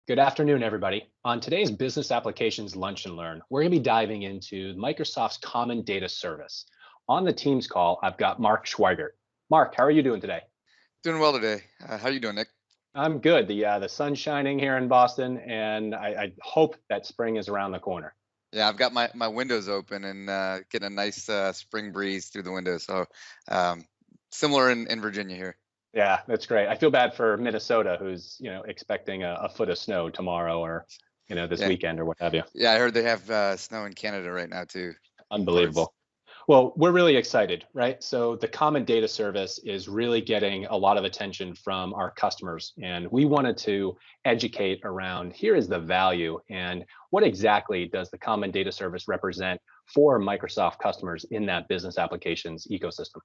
Good afternoon, everybody. On today's Business Applications Lunch and Learn, we're going to be diving into Microsoft's Common Data Service. On the Teams call, I've got Mark Schweigert. Mark, how are you doing today? Doing well today. How you doing, Nick? I'm good. The sun's shining here in Boston, and I hope that spring is around the corner. Yeah, I've got my windows open and getting a nice spring breeze through the windows. So um, similar in Virginia here. Yeah, that's great. I feel bad for Minnesota, who's expecting a foot of snow tomorrow or this Yeah, weekend or what have you. yeah. I heard they have snow in Canada right now too, in parts. Unbelievable. Well, we're really excited, right? So the Common Data Service is really getting a lot of attention from our customers, and we wanted to educate around here is the value and what exactly does the Common Data Service represent for Microsoft customers in that business applications ecosystem.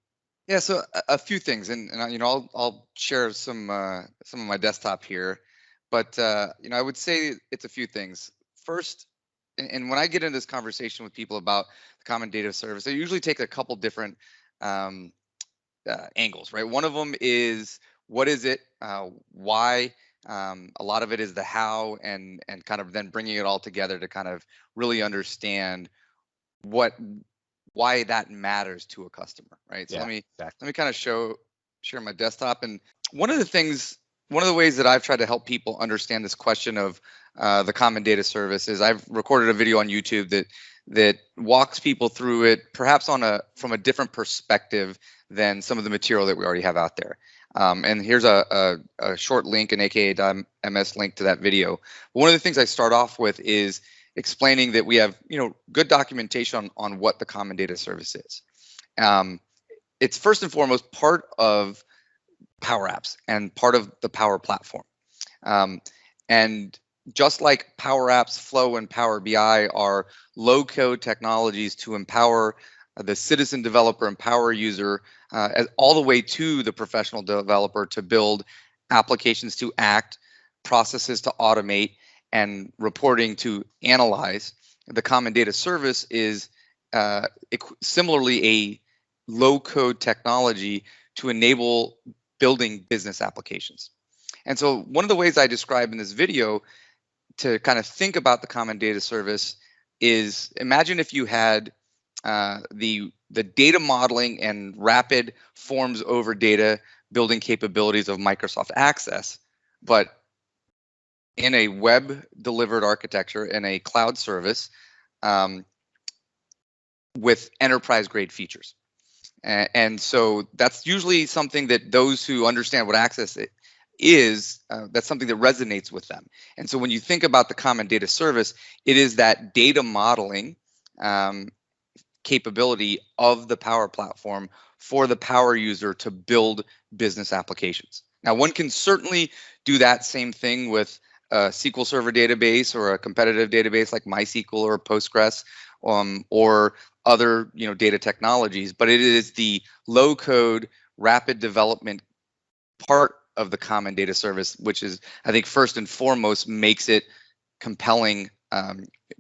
Yeah, so a few things, and I'll share some of my desktop here, but I would say it's a few things. First, and when I get into this conversation with people about the Common Data Service, I usually take a couple different um, angles, right? One of them is what is it, why. A lot of it is the how, and kind of then bringing it all together to kind of really understand what why that matters to a customer, right? So Yeah, let exactly. me kind of share my desktop. And one of the things, one of the ways that I've tried to help people understand this question of the Common Data Service is I've recorded a video on YouTube that walks people through it, perhaps from a different perspective than some of the material that we already have out there. And here's a short link, an AKA.ms link to that video. One of the things I start off with is explaining that we have good documentation on what the Common Data Service is. Um, it's first and foremost part of PowerApps and part of the Power Platform. Um, and just like PowerApps, Flow, and Power BI are low-code technologies to empower the citizen developer and power user, all the way to the professional developer to build applications to act, processes to automate, and reporting to analyze. The Common Data Service is similarly a low-code technology to enable building business applications. And so one of the ways I describe in this video to kind of think about the Common Data Service is imagine if you had the data modeling and rapid forms over data building capabilities of Microsoft Access, but in a web delivered architecture in a cloud service um, with enterprise grade features. And so that's usually something that those who understand what Access is, that's something that resonates with them. And so when you think about the Common Data Service, it is that data modeling capability of the Power Platform for the power user to build business applications. Now, one can certainly do that same thing with a SQL Server database or a competitive database like MySQL or Postgres, or other data technologies, but it is the low code rapid development part of the Common Data Service, which is, I think, first and foremost makes it compelling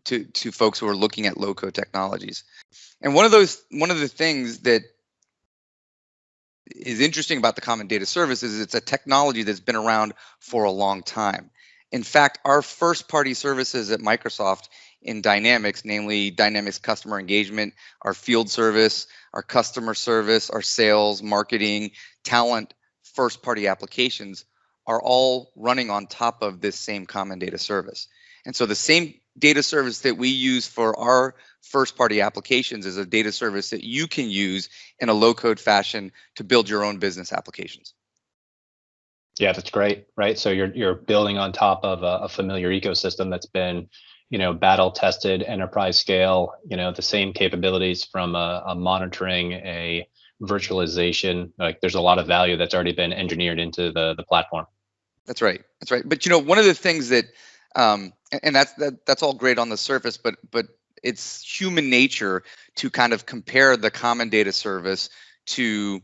to folks who are looking at low code technologies. And one of the things that is interesting about the Common Data Service is it's a technology that's been around for a long time. In fact, our first party services at Microsoft in Dynamics, namely Dynamics Customer Engagement, our field service, our customer service, our sales, marketing, talent, first party applications are all running on top of this same Common Data Service. And so the same data service that we use for our first party applications is a data service that you can use in a low code fashion to build your own business applications. Yeah, that's great, right? So you're building on top of a familiar ecosystem that's been, battle tested, enterprise scale, the same capabilities from a monitoring, a virtualization. Like there's a lot of value that's already been engineered into the platform. That's right. That's right. But one of the things that, and that's all great on the surface, but it's human nature to kind of compare the Common Data Service to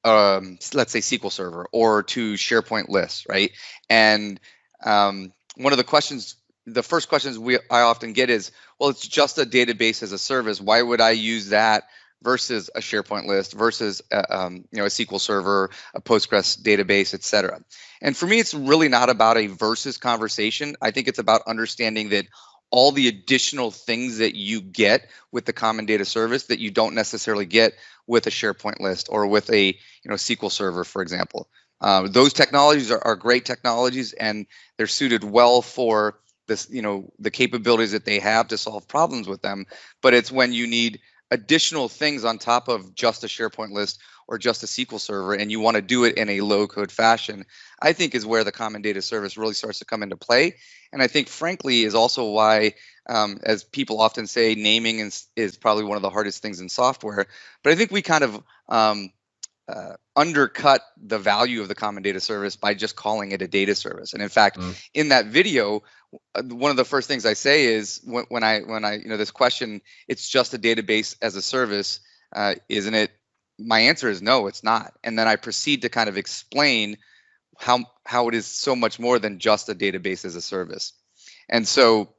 let's say SQL Server or to SharePoint lists, right? And one of the first questions I often get is, well, it's just a database as a service. Why would I use that versus a SharePoint list versus a SQL server, a Postgres database, et cetera. And for me, it's really not about a versus conversation. I think it's about understanding that all the additional things that you get with the common data service that you don't necessarily get with a SharePoint list or with a SQL server, for example. Those technologies are great technologies, and they're suited well for this, the capabilities that they have to solve problems with them. But it's when you need additional things on top of just a SharePoint list or just a SQL server, and you want to do it in a low-code fashion, I think is where the common data service really starts to come into play. And I think, frankly, is also why, as people often say, naming is probably one of the hardest things in software. But I think we kind of undercut the value of the common data service by just calling it a data service. And in fact, in that video, one of the first things I say is when I this question, it's just a database as a service, isn't it? My answer is no, it's not. And then I proceed to kind of explain how it is so much more than just a database as a service. And so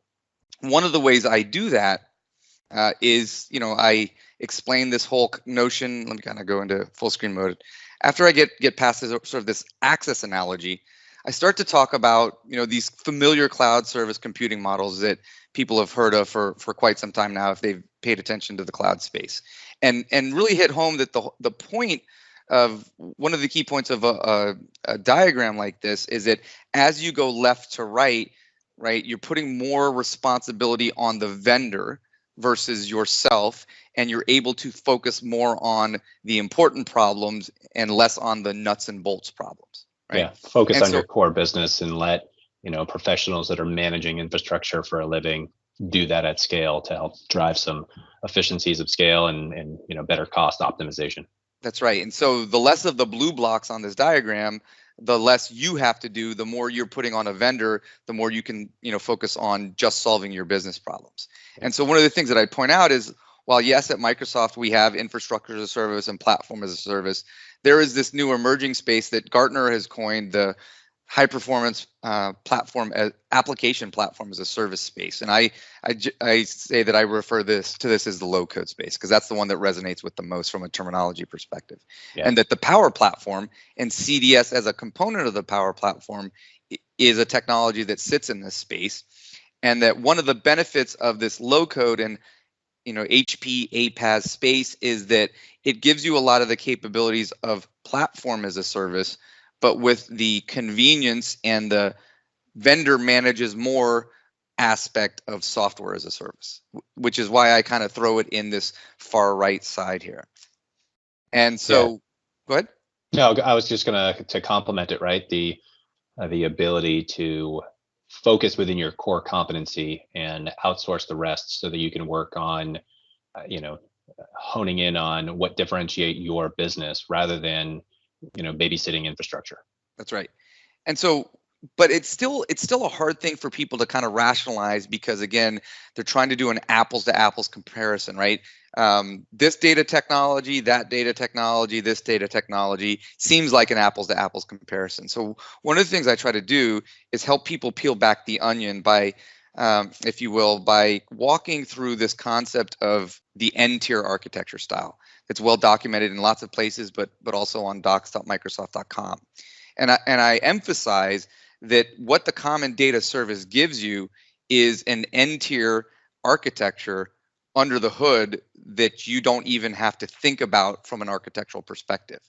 one of the ways I do that is, I explain this whole notion. Let me kind of go into full screen mode. After I get past this sort of this access analogy, I start to talk about these familiar cloud service computing models that people have heard of for quite some time now if they've paid attention to the cloud space, and really hit home that the point of one of the key points of a diagram like this is that as you go left to right, you're putting more responsibility on the vendor versus yourself, and you're able to focus more on the important problems and less on the nuts and bolts problems. Right? Yeah, focus on your core business and let professionals that are managing infrastructure for a living do that at scale to help drive some efficiencies of scale and better cost optimization. That's right. And so the less of the blue blocks on this diagram, the less you have to do, the more you're putting on a vendor, the more you can focus on just solving your business problems. And so one of the things that I point out is, while yes, at Microsoft we have infrastructure as a service and platform as a service, there is this new emerging space that Gartner has coined the high performance application platform as a service space. And I say that I refer to this as the low code space, because that's the one that resonates with the most from a terminology perspective. Yeah. And that the Power Platform and CDS as a component of the Power Platform is a technology that sits in this space. And that one of the benefits of this low code and HP APAS space is that it gives you a lot of the capabilities of platform as a service, but with the convenience and the vendor manages more aspect of software as a service, which is why I kind of throw it in this far right side here. And so, Go ahead. No, I was just to complement it, right? The ability to focus within your core competency and outsource the rest so that you can work on, honing in on what differentiate your business rather than, babysitting infrastructure. That's right. And so, but it's still a hard thing for people to kind of rationalize, because again, they're trying to do an apples to apples comparison, right? This data technology, that data technology, this data technology seems like an apples to apples comparison. So one of the things I try to do is help people peel back the onion by, if you will, by walking through this concept of the N-tier architecture style. It's well documented in lots of places, but also on docs.microsoft.com. And I emphasize that what the common data service gives you is an N-tier architecture under the hood that you don't even have to think about from an architectural perspective.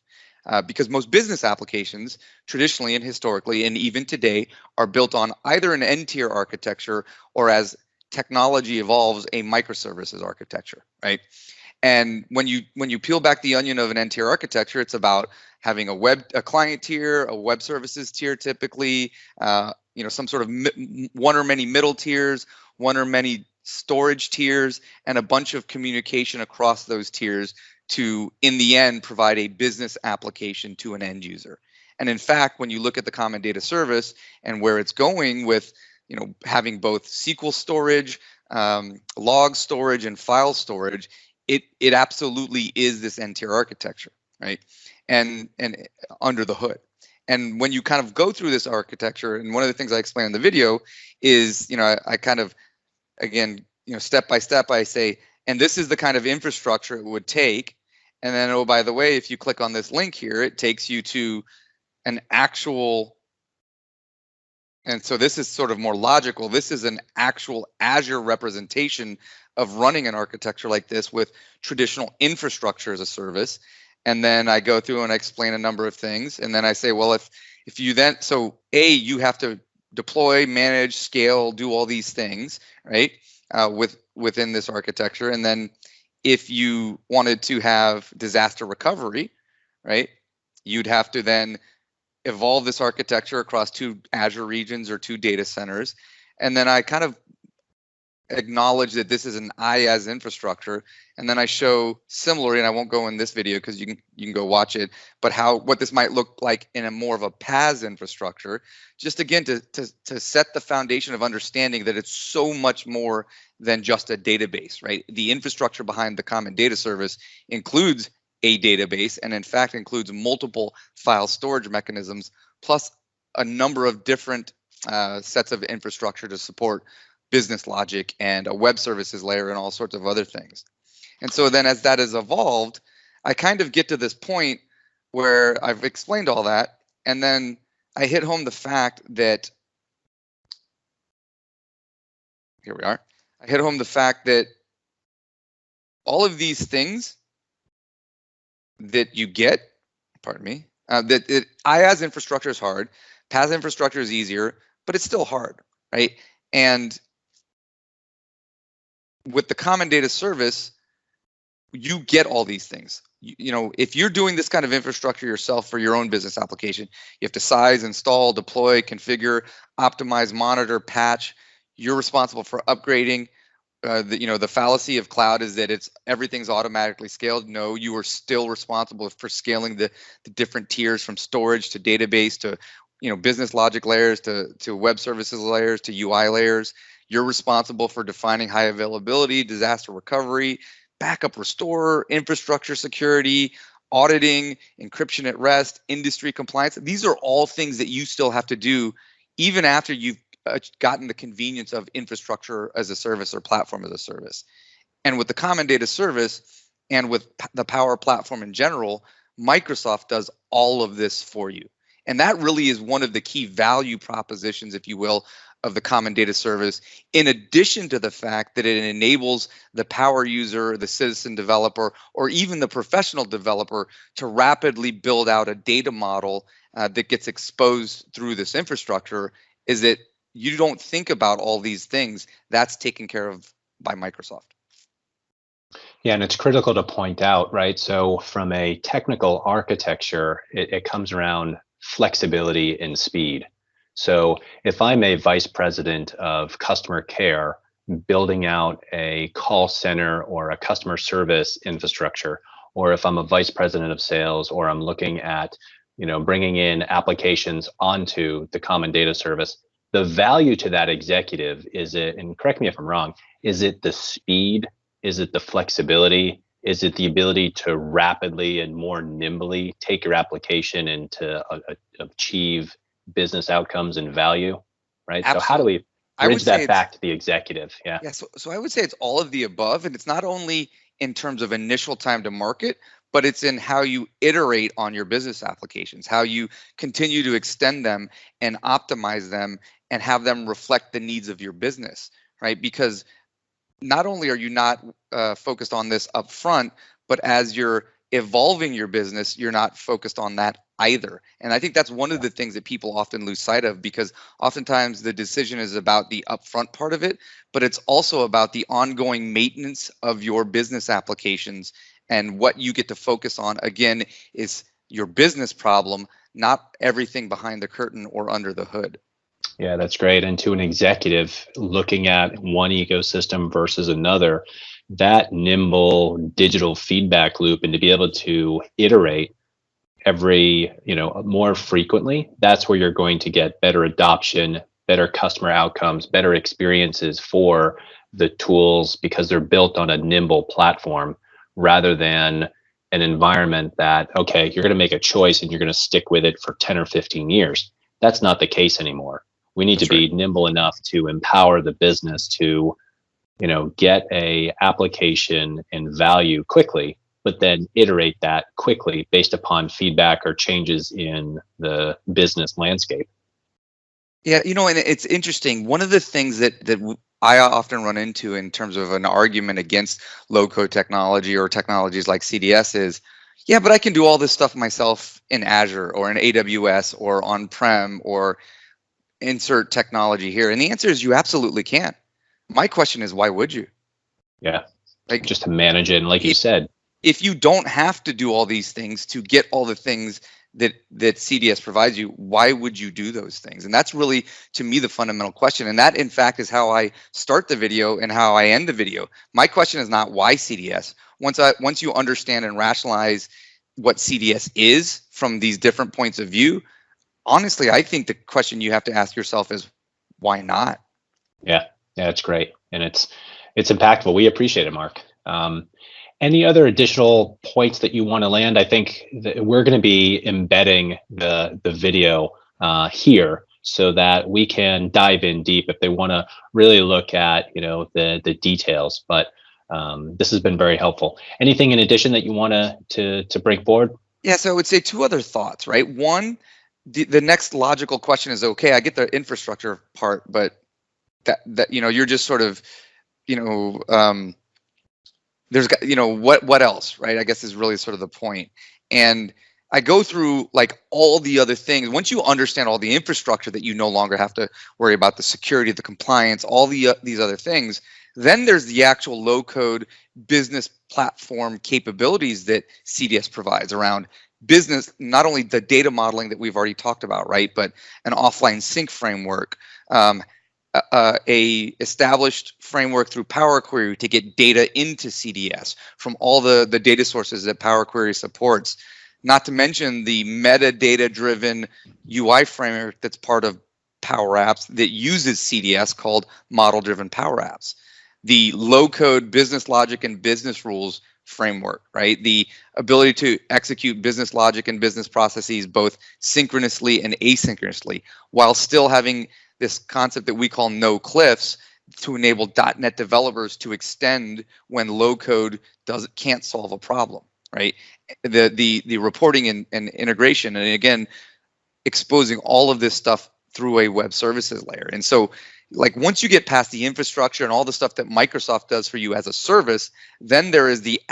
Because most business applications, traditionally and historically, and even today, are built on either an N-tier architecture or, as technology evolves, a microservices architecture, right? And when you peel back the onion of an N-tier architecture, it's about having a client tier, a web services tier, typically, some sort of one or many middle tiers, one or many storage tiers, and a bunch of communication across those tiers to, in the end, provide a business application to an end user. And in fact, when you look at the common data service and where it's going with, having both SQL storage, log storage, and file storage, it absolutely is this N-tier architecture, right? And under the hood. And when you kind of go through this architecture, and one of the things I explain in the video is, I kind of, again, step by step, I say, and this is the kind of infrastructure it would take And then, oh, by the way, if you click on this link here, it takes you to an actual, and so this is sort of more logical. This is an actual Azure representation of running an architecture like this with traditional infrastructure as a service. And then I go through and I explain a number of things. And then I say, well, if you then, so you have to deploy, manage, scale, do all these things, right? Within this architecture. And then if you wanted to have disaster recovery, right, you'd have to then evolve this architecture across 2 Azure regions or 2 data centers. And then I kind of acknowledge that this is an IaaS infrastructure, and then I show similarly, and I won't go in this video because you can go watch it, but what this might look like in a more of a PaaS infrastructure, just again to set the foundation of understanding that it's so much more than just a database, right? The infrastructure behind the common data service includes a database, and in fact includes multiple file storage mechanisms, plus a number of different sets of infrastructure to support business logic and a web services layer and all sorts of other things. And so then as that has evolved, I kind of get to this point where I've explained all that, and then I hit home the fact that, here we are, I hit home the fact that all of these things that you get, pardon me, IaaS infrastructure is hard, PaaS infrastructure is easier, but it's still hard, right? And with the common data service, you get all these things. You know, if you're doing this kind of infrastructure yourself for your own business application, you have to size, install, deploy, configure, optimize, monitor, patch. You're responsible for upgrading. The fallacy of cloud is that everything's automatically scaled. No, you are still responsible for scaling the different tiers from storage to database to business logic layers to web services layers to UI layers. You're responsible for defining high availability, disaster recovery, backup restore, infrastructure security, auditing, encryption at rest, industry compliance. These are all things that you still have to do even after you've gotten the convenience of infrastructure as a service or platform as a service. And with the common data service and with the Power Platform in general, Microsoft does all of this for you. And that really is one of the key value propositions, if you will, of the common data service, in addition to the fact that it enables the power user, the citizen developer, or even the professional developer to rapidly build out a data model that gets exposed through this infrastructure, is that you don't think about all these things. That's taken care of by Microsoft. Yeah, and it's critical to point out, right? So from a technical architecture, it comes around flexibility and speed. So if I'm a vice president of customer care, building out a call center or a customer service infrastructure, or if I'm a vice president of sales, or I'm looking at, bringing in applications onto the common data service, the value to that executive is it, and correct me if I'm wrong, is it the speed? Is it the flexibility? Is it the ability to rapidly and more nimbly take your application and to achieve business outcomes and value, right? Absolutely. So how do we bridge that back to the executive? Yeah. So I would say it's all of the above, and it's not only in terms of initial time to market, but it's in how you iterate on your business applications, how you continue to extend them and optimize them and have them reflect the needs of your business, right? Because not only are you not focused on this up front, but as you're evolving your business, you're not focused on that either. And I think that's one of the things that people often lose sight of, because oftentimes the decision is about the upfront part of it, but it's also about the ongoing maintenance of your business applications. And what you get to focus on, again, is your business problem, not everything behind the curtain or under the hood. Yeah, that's great. And to an executive looking at one ecosystem versus another, that nimble digital feedback loop, and to be able to iterate more frequently, that's where you're going to get better adoption, better customer outcomes, better experiences for the tools, because they're built on a nimble platform rather than an environment that, okay, you're going to make a choice and you're going to stick with it for 10 or 15 years. That's not the case anymore. We need to be nimble enough to empower the business to, get a application and value quickly, but then iterate that quickly based upon feedback or changes in the business landscape. Yeah, and it's interesting. One of the things that I often run into in terms of an argument against low-code technology or technologies like CDS is, yeah, but I can do all this stuff myself in Azure or in AWS or on-prem or insert technology here. And the answer is you absolutely can. My question is, why would you? Yeah, Like, just to manage it, and like you said, if you don't have to do all these things to get all the things that CDS provides you, why would you do those things? And that's really, to me, the fundamental question. And that, in fact, is how I start the video and how I end the video. My question is not why CDS. Once you understand and rationalize what CDS is from these different points of view, honestly, I think the question you have to ask yourself is, why not? Yeah, it's great, and it's impactful. We appreciate it, Mark. Any other additional points that you want to land? I think that we're going to be embedding the video here so that we can dive in deep if they want to really look at the details. But this has been very helpful. Anything in addition that you want to bring forward? Yeah, so I would say two other thoughts, right? One, the next logical question is, okay, I get the infrastructure part, but that you're just sort of there's what else, right? I guess is really sort of the point. And I go through like all the other things. Once you understand all the infrastructure that you no longer have to worry about the security, the compliance, all these other things, then there's the actual low code business platform capabilities that CDS provides around business, not only the data modeling that we've already talked about, right, but an offline sync framework, a established framework through Power Query to get data into CDS from all the data sources that Power Query supports, not to mention the metadata-driven UI framework that's part of PowerApps that uses CDS called model-driven PowerApps, the low-code business logic and business rules framework, right? The ability to execute business logic and business processes both synchronously and asynchronously while still having this concept that we call no cliffs to enable .NET developers to extend when low code can't solve a problem, right? The reporting and integration, and again, exposing all of this stuff through a web services layer. And so, like, once you get past the infrastructure and all the stuff that Microsoft does for you as a service, then there is the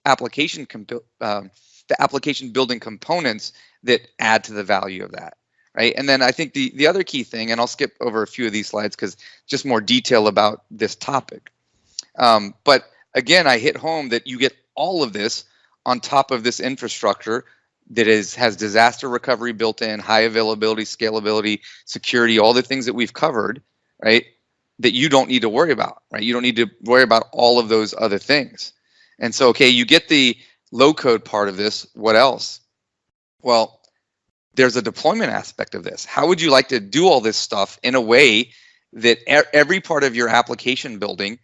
application building components that add to the value of that. Right. And then I think the other key thing, and I'll skip over a few of these slides because just more detail about this topic. But again, I hit home that you get all of this on top of this infrastructure that has disaster recovery built in, high availability, scalability, security, all the things that we've covered, right, that you don't need to worry about, right? You don't need to worry about all of those other things. And so, okay, you get the low code part of this. What else? Well, there's a deployment aspect of this. How would you like to do all this stuff in a way that every part of your application building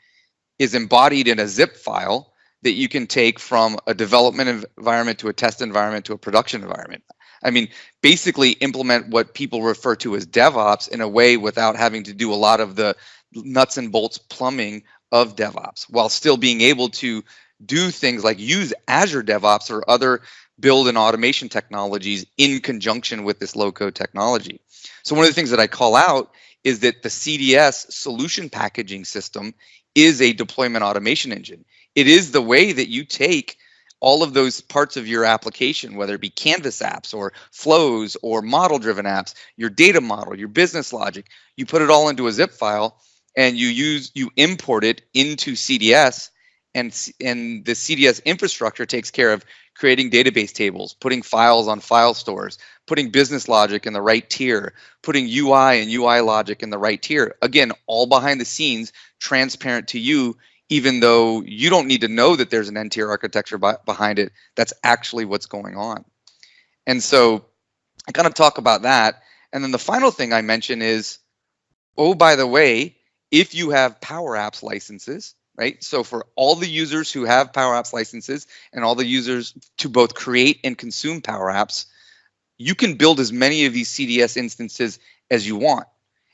is embodied in a zip file that you can take from a development environment to a test environment to a production environment? I mean, basically implement what people refer to as DevOps in a way without having to do a lot of the nuts and bolts plumbing of DevOps, while still being able to do things like use Azure DevOps or other build and automation technologies in conjunction with this low-code technology. So one of the things that I call out is that the CDS solution packaging system is a deployment automation engine. It is the way that you take all of those parts of your application, whether it be Canvas apps or flows or model-driven apps, your data model, your business logic, you put it all into a zip file and you import it into CDS, and the CDS infrastructure takes care of creating database tables, putting files on file stores, putting business logic in the right tier, putting UI and UI logic in the right tier. Again, all behind the scenes, transparent to you, even though you don't need to know that there's an N-tier architecture behind it. That's actually what's going on. And so I kind of talk about that. And then the final thing I mention is, oh, by the way, if you have PowerApps licenses, right? So for all the users who have PowerApps licenses and all the users to both create and consume PowerApps, you can build as many of these CDS instances as you want.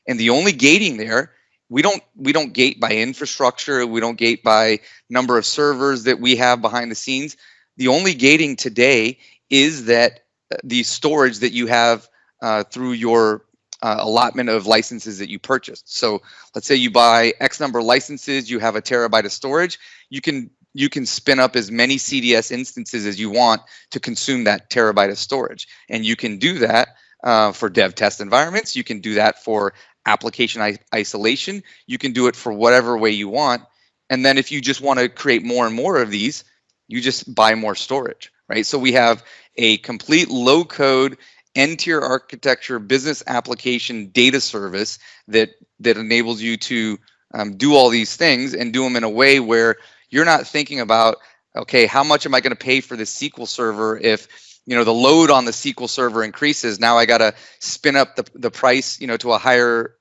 And the only gating there, we don't gate by infrastructure, we don't gate by number of servers that we have behind the scenes. The only gating today is that the storage that you have through your allotment of licenses that you purchased. So let's say you buy X number of licenses, you have a terabyte of storage, you can spin up as many CDS instances as you want to consume that terabyte of storage. And you can do that for dev test environments. You can do that for application isolation. You can do it for whatever way you want. And then if you just want to create more and more of these, you just buy more storage, right? So we have a complete low code N-tier architecture business application data service that enables you to do all these things and do them in a way where you're not thinking about, okay, how much am I going to pay for this SQL server if the load on the SQL server increases? Now I got to spin up the price to a higher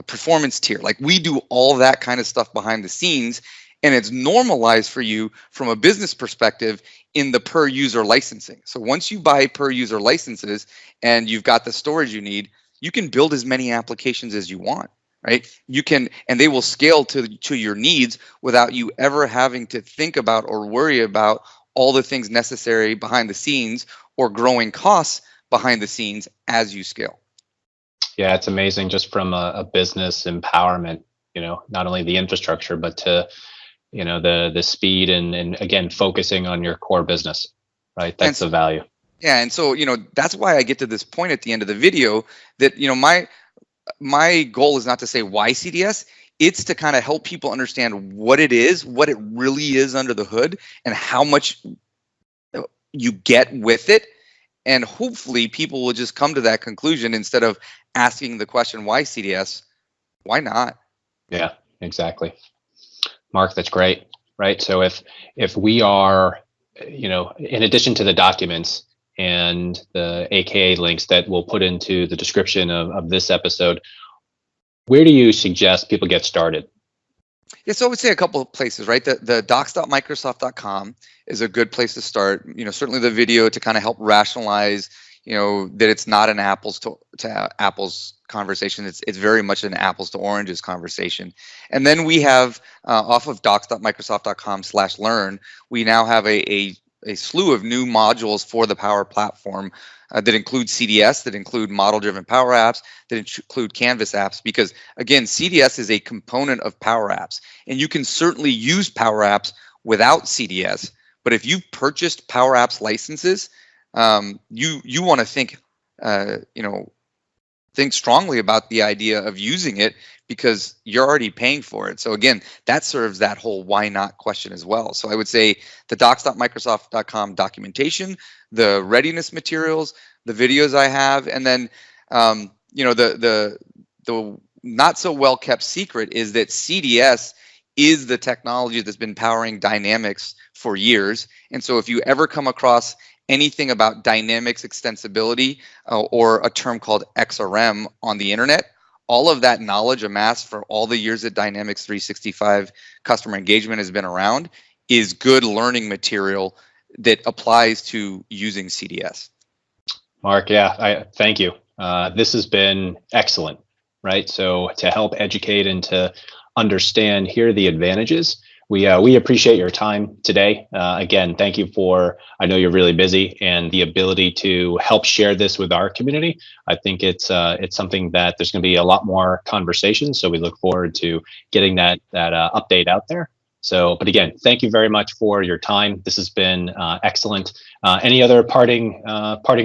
performance tier. Like, we do all that kind of stuff behind the scenes, and it's normalized for you from a business perspective in the per user licensing. So once you buy per user licenses and you've got the storage you need, you can build as many applications as you want, right? You can, and they will scale to your needs without you ever having to think about or worry about all the things necessary behind the scenes or growing costs behind the scenes as you scale. Yeah, it's amazing just from a business empowerment, not only the infrastructure, but to the speed and again, focusing on your core business, right? That's the value. Yeah. And so, that's why I get to this point at the end of the video that, my goal is not to say why CDS, it's to kind of help people understand what it is, what it really is under the hood, and how much you get with it. And hopefully people will just come to that conclusion instead of asking the question, why CDS? Why not? Yeah, exactly. Mark, that's great, right? So if we are, in addition to the documents and the AKA links that we'll put into the description of this episode, where do you suggest people get started? Yeah, so I would say a couple of places, right? The docs.microsoft.com is a good place to start. Certainly the video to kind of help rationalize, that it's not an apples to apples conversation. It's very much an apples to oranges conversation. And then we have off of docs.microsoft.com/learn, we now have a slew of new modules for the Power Platform that include CDS, that include model-driven Power Apps, that include Canvas apps, because again, CDS is a component of Power Apps, and you can certainly use Power Apps without CDS. But if you've purchased Power Apps licenses, you want to think strongly about the idea of using it because you're already paying for it. So again, that serves that whole why not question as well. So I would say the docs.microsoft.com documentation, the readiness materials, the videos I have, and then the not so well kept secret is that CDS is the technology that's been powering Dynamics for years. And so if you ever come across anything about Dynamics extensibility or a term called XRM on the internet, all of that knowledge amassed for all the years that Dynamics 365 customer engagement has been around is good learning material that applies to using CDS. Mark, yeah, thank you. This has been excellent, right? So to help educate and to understand, here are the advantages. We appreciate your time today. Again, thank you for, I know you're really busy, and the ability to help share this with our community. I think it's something that there's going to be a lot more conversation. So we look forward to getting that update out there. So, but again, thank you very much for your time. This has been excellent. Any other parting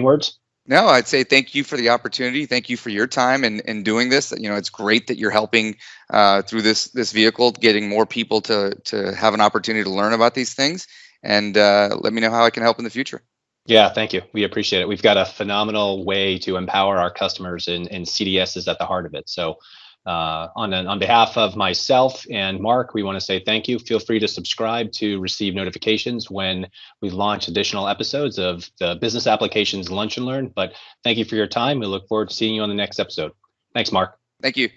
words? No, I'd say thank you for the opportunity. Thank you for your time and doing this. It's great that you're helping through this vehicle, getting more people to have an opportunity to learn about these things. And let me know how I can help in the future. Yeah, thank you. We appreciate it. We've got a phenomenal way to empower our customers, and CDS is at the heart of it. So on behalf of myself and Mark, we want to say thank you. Feel free to subscribe to receive notifications when we launch additional episodes of the Business Applications Lunch and Learn. But thank you for your time. We look forward to seeing you on the next episode. Thanks, Mark. Thank you.